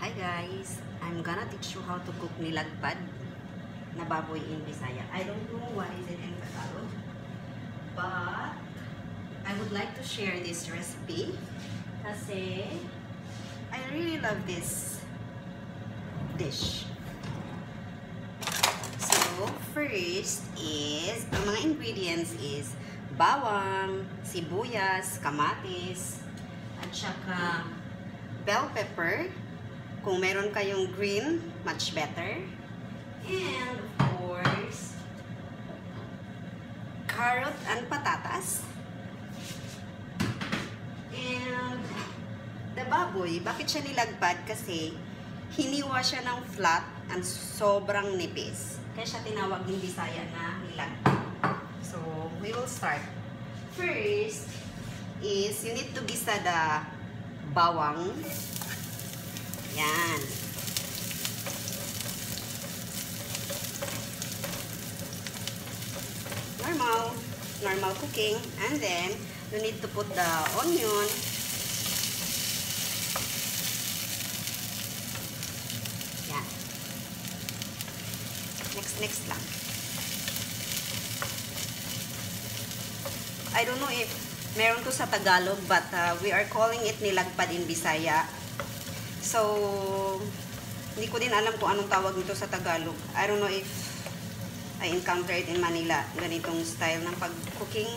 Hi guys, I'm gonna teach you how to cook nilagpad na baboy in Bisaya. I don't know what is it in Tagalog, but I would like to share this recipe kasi I really love this dish. So, first is, ang mga ingredients is bawang, sibuyas, kamatis, at saka bell pepper. Kung meron kayong green, much better. And of course, carrot and patatas. And the baboy, bakit siya nilagpad? Kasi hiniwa siya ng flat and sobrang nipis. Kaya siya tinawag din Bisaya na nilagpad. So, we will start. First is, you need to gisa the bawang. Yan. Normal cooking. And then, you need to put the onion. Yan. Next lang. I don't know if meron to sa Tagalog, but we are calling it nilagpad in Bisaya. So, hindi ko din alam kung anong tawag nito sa Tagalog. I don't know if I encountered in Manila ganitong style ng pag-cooking.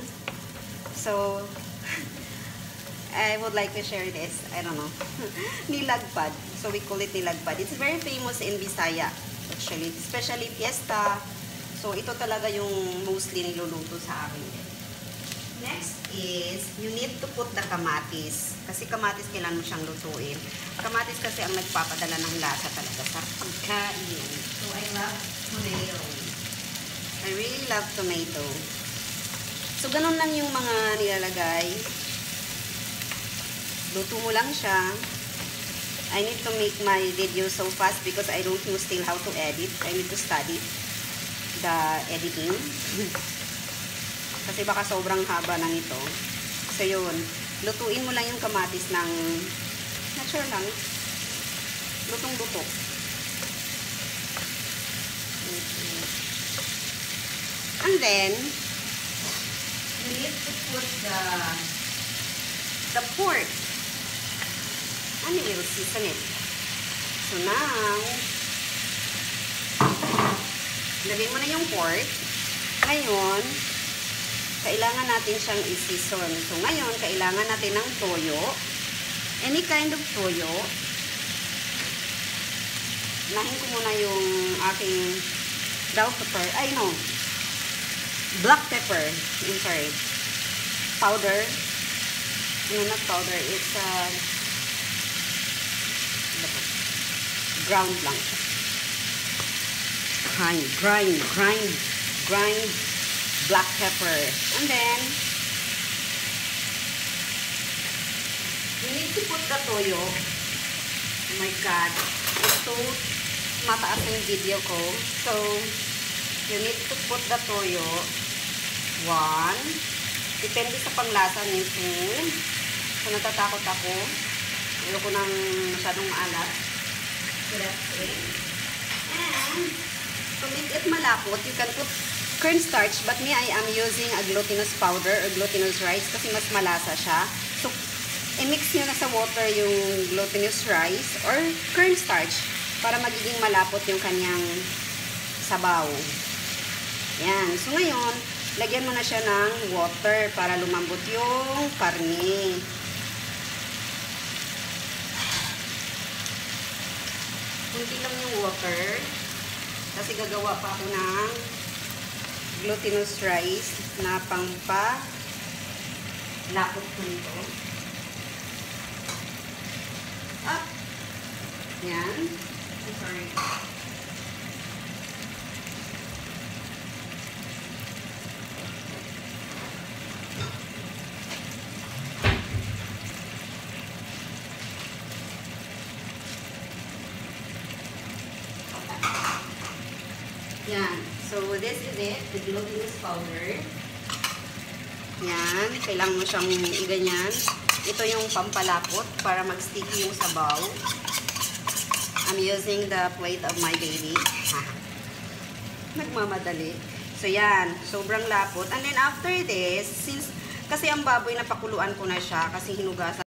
So, I would like to share this. I don't know. Nilagpad. So, we call it nilagpad. It's very famous in Bisaya, actually. Especially fiesta. So, ito talaga yung mostly niluluto sa amin. Next is, you need to put the kamatis. Kasi kamatis kailangan mo siyang lutuin. Kamatis kasi ang nagpapadala ng lasa talaga sa pagkain. So, I love tomato. I really love tomato. So, ganun lang yung mga nilalagay. Luto mo lang siya. I need to make my video so fast because I don't know still how to edit. I need to study the editing. Kasi baka sobrang haba na nito. So, yun. Lutuin mo lang yung kamatis ng natural lang. Lutong-luto. And then, you need to put the pork. And you will season it. So, now, lagay mo na yung pork. Ngayon, kailangan natin siyang i-season. So, ngayon, kailangan natin ng toyo. Any kind of toyo. Nahin ko muna yung aking bell pepper. Ay, no. Black pepper. I'm sorry. Powder. No, not powder. It's ground lang siya. Grind black pepper. And then, you need to put the toyo. Oh my God. Ito, mataas na yung video ko. So, you need to put the toyo. 1. Depende sa panglasa nito. So, natatakot ako. Ayoko nang masyadong maalat. So, that's it. And, to make it malapot, you can put cornstarch, but me, I am using a glutinous powder or glutinous rice kasi mas malasa siya. So, i-mix nyo na sa water yung glutinous rice or cornstarch para magiging malapot yung kanyang sabaw. Yan. So, ngayon, lagyan mo na siya ng water para lumambot yung karne. Kunti lang yung water kasi gagawa pa ako ng glutinous rice na pangpa lapot ko nito. Up. Yan. I'm sorry. Yan. So, this is it. The glutinous powder. Yan. Kailangan mo siyang iganyan. Ito yung pampalapot para mag-sticky yung sabaw. I'm using the plate of my baby. Nagmamadali. So, yan. Sobrang lapot. And then, after this, since, kasi ang baboy, napakuluan ko na siya kasi hinugasan